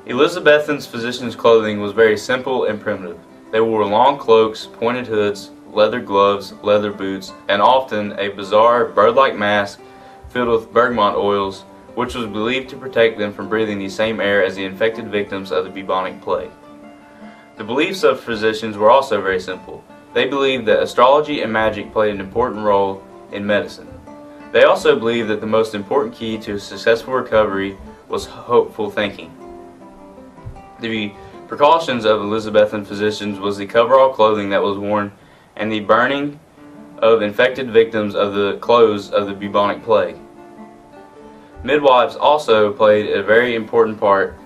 Elizabethan's physicians' clothing was very simple and primitive. They wore long cloaks, pointed hoods, leather gloves, leather boots, and often a bizarre bird-like mask filled with bergamot oils, which was believed to protect them from breathing the same air as the infected victims of the bubonic plague. The beliefs of physicians were also very simple. They believed that astrology and magic played an important role in medicine. They also believed that the most important key to a successful recovery was hopeful thinking. The precautions of Elizabethan physicians was the coverall clothing that was worn and the burning of infected victims of the clothes of the bubonic plague. Midwives also played a very important part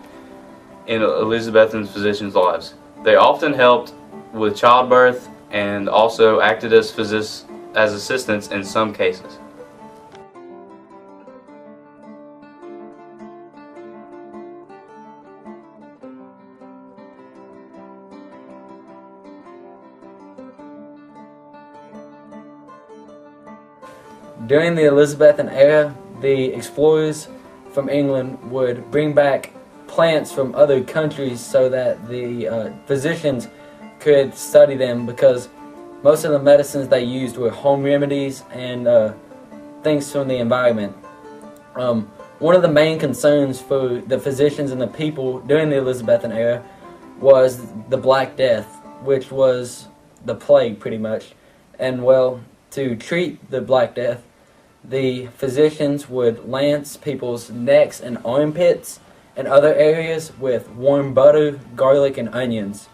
in Elizabethan physicians' lives. They often helped with childbirth and also acted as assistants in some cases. During the Elizabethan era, the explorers from England would bring back plants from other countries so that the physicians could study them, because most of the medicines they used were home remedies and things from the environment. One of the main concerns for the physicians and the people during the Elizabethan era was the Black Death, which was the plague pretty much. And well, to treat the Black Death, the physicians would lance people's necks and armpits and other areas with warm butter, garlic, and onions.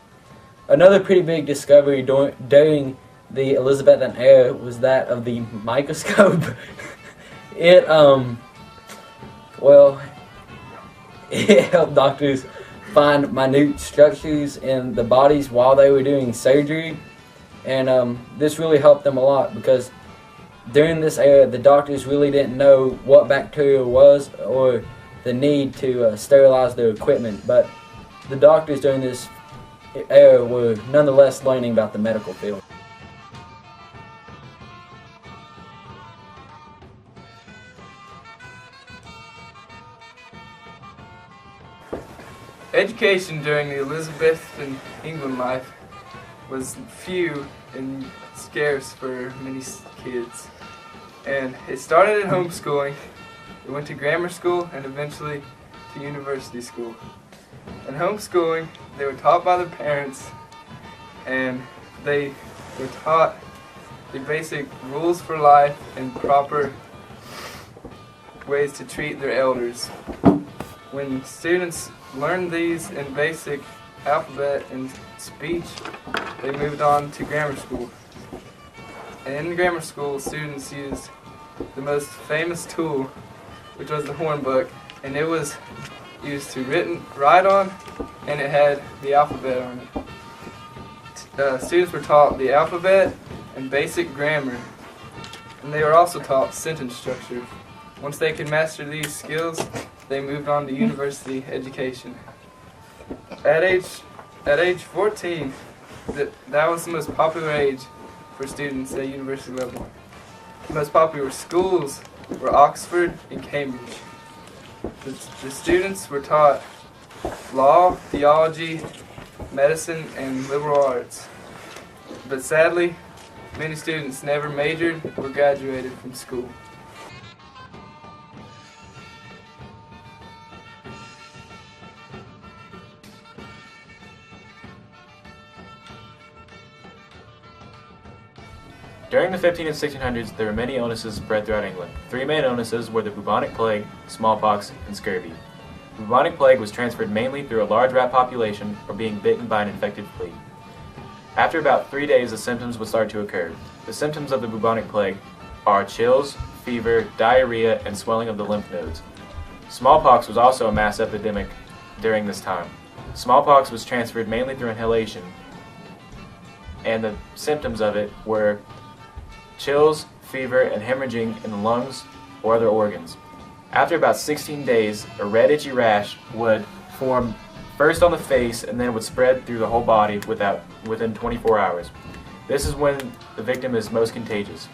Another pretty big discovery during the Elizabethan era was that of the microscope. It helped doctors find minute structures in the bodies while they were doing surgery, and this really helped them a lot, because during this era the doctors really didn't know what bacteria was or the need to sterilize their equipment, but the doctors during this era were nonetheless learning about the medical field. Education during the Elizabethan England life was few and scarce for many kids. And it started at homeschooling, it went to grammar school, and eventually to university school. In homeschooling, they were taught by their parents, and they were taught the basic rules for life and proper ways to treat their elders. When students learned these in basic alphabet and speech, they moved on to grammar school. And in grammar school, students used the most famous tool, which was the hornbook, and it was used to write on, and it had the alphabet on it. Students were taught the alphabet and basic grammar, and they were also taught sentence structure. Once they could master these skills, they moved on to university education. At age 14, that was the most popular age for students at university level. The most popular schools were Oxford and Cambridge. The students were taught law, theology, medicine, and liberal arts. But sadly, many students never majored or graduated from school. During the 1500s and 1600s, there were many illnesses spread throughout England. Three main illnesses were the bubonic plague, smallpox, and scurvy. The bubonic plague was transferred mainly through a large rat population or being bitten by an infected flea. After about 3 days, the symptoms would start to occur. The symptoms of the bubonic plague are chills, fever, diarrhea, and swelling of the lymph nodes. Smallpox was also a mass epidemic during this time. Smallpox was transferred mainly through inhalation, and the symptoms of it were chills, fever, and hemorrhaging in the lungs or other organs. After about 16 days, a red itchy rash would form first on the face and then would spread through the whole body within 24 hours. This is when the victim is most contagious.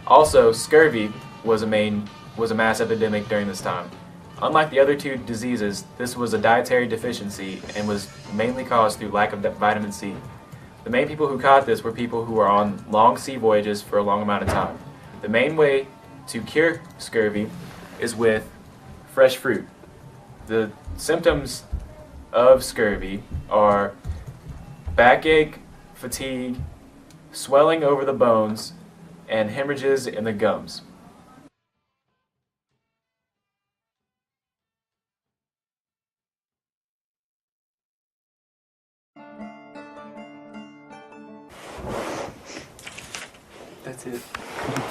Also, scurvy was a mass epidemic during this time. Unlike the other two diseases, this was a dietary deficiency and was mainly caused through lack of vitamin C. The main people who caught this were people who were on long sea voyages for a long amount of time. The main way to cure scurvy is with fresh fruit. The symptoms of scurvy are backache, fatigue, swelling over the bones, and hemorrhages in the gums. That's it.